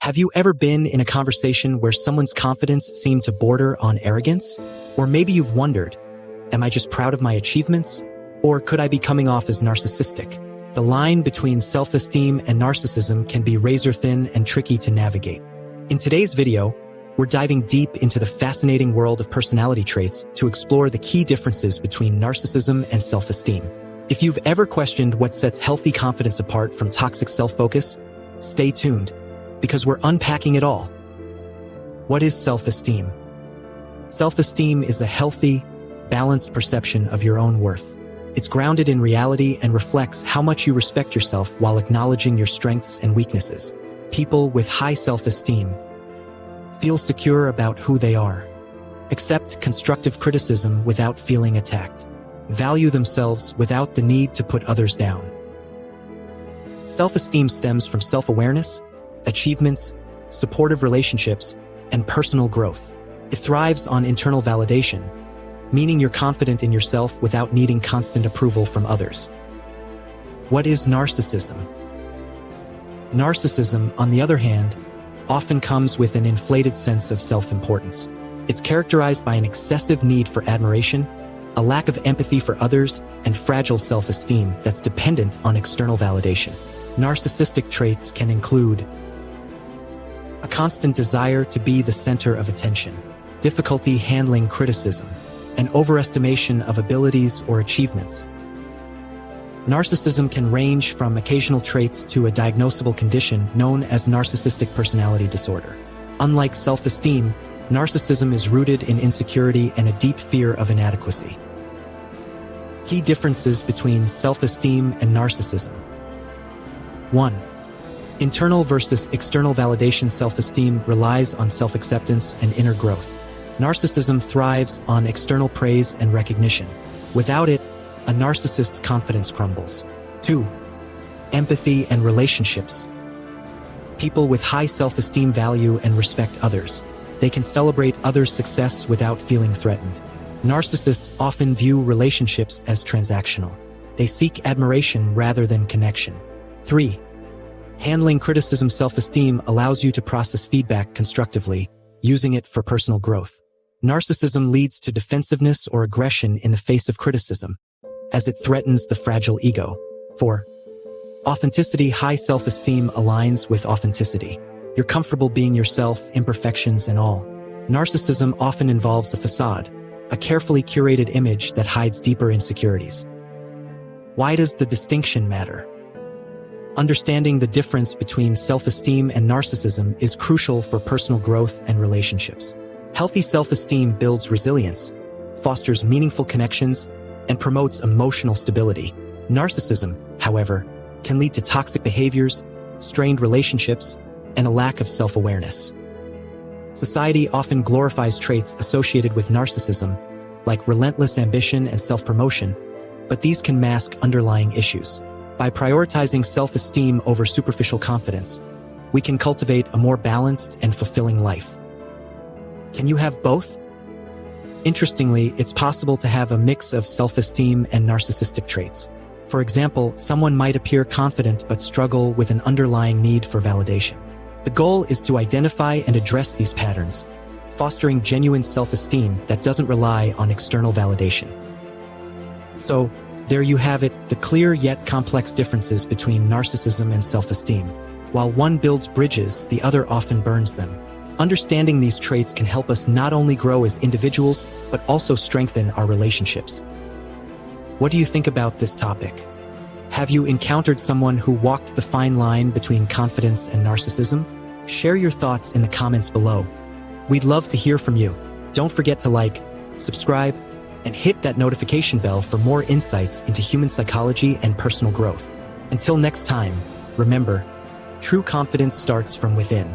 Have you ever been in a conversation where someone's confidence seemed to border on arrogance? Or maybe you've wondered, am I just proud of my achievements? Or could I be coming off as narcissistic? The line between self-esteem and narcissism can be razor-thin and tricky to navigate. In today's video, we're diving deep into the fascinating world of personality traits to explore the key differences between narcissism and self-esteem. If you've ever questioned what sets healthy confidence apart from toxic self-focus, stay tuned, because we're unpacking it all. What is self-esteem? Self-esteem is a healthy, balanced perception of your own worth. It's grounded in reality and reflects how much you respect yourself while acknowledging your strengths and weaknesses. People with high self-esteem feel secure about who they are, accept constructive criticism without feeling attacked, value themselves without the need to put others down. Self-esteem stems from self-awareness, achievements, supportive relationships, and personal growth. It thrives on internal validation, meaning you're confident in yourself without needing constant approval from others. What is narcissism? Narcissism, on the other hand, often comes with an inflated sense of self-importance. It's characterized by an excessive need for admiration, a lack of empathy for others, and fragile self-esteem that's dependent on external validation. Narcissistic traits can include a constant desire to be the center of attention, difficulty handling criticism, and overestimation of abilities or achievements. Narcissism can range from occasional traits to a diagnosable condition known as narcissistic personality disorder. Unlike self-esteem, narcissism is rooted in insecurity and a deep fear of inadequacy. Key differences between self-esteem and narcissism. 1. Internal versus external validation. Self-esteem relies on self-acceptance and inner growth. Narcissism thrives on external praise and recognition. Without it, a narcissist's confidence crumbles. 2. Empathy and relationships. People with high self-esteem value and respect others. They can celebrate others' success without feeling threatened. Narcissists often view relationships as transactional. They seek admiration rather than connection. 3. Handling criticism. Self-esteem allows you to process feedback constructively, using it for personal growth. Narcissism leads to defensiveness or aggression in the face of criticism, as it threatens the fragile ego. 4. Authenticity. High self-esteem aligns with authenticity. You're comfortable being yourself, imperfections and all. Narcissism often involves a facade, a carefully curated image that hides deeper insecurities. Why does the distinction matter? Understanding the difference between self-esteem and narcissism is crucial for personal growth and relationships. Healthy self-esteem builds resilience, fosters meaningful connections, and promotes emotional stability. Narcissism, however, can lead to toxic behaviors, strained relationships, and a lack of self-awareness. Society often glorifies traits associated with narcissism, like relentless ambition and self-promotion, but these can mask underlying issues. By prioritizing self-esteem over superficial confidence, we can cultivate a more balanced and fulfilling life. Can you have both? Interestingly, it's possible to have a mix of self-esteem and narcissistic traits. For example, someone might appear confident but struggle with an underlying need for validation. The goal is to identify and address these patterns, fostering genuine self-esteem that doesn't rely on external validation. So, there you have it, the clear yet complex differences between narcissism and self-esteem. While one builds bridges, the other often burns them. Understanding these traits can help us not only grow as individuals, but also strengthen our relationships. What do you think about this topic? Have you encountered someone who walked the fine line between confidence and narcissism? Share your thoughts in the comments below. We'd love to hear from you. Don't forget to like, subscribe, and hit that notification bell for more insights into human psychology and personal growth. Until next time, remember, true confidence starts from within.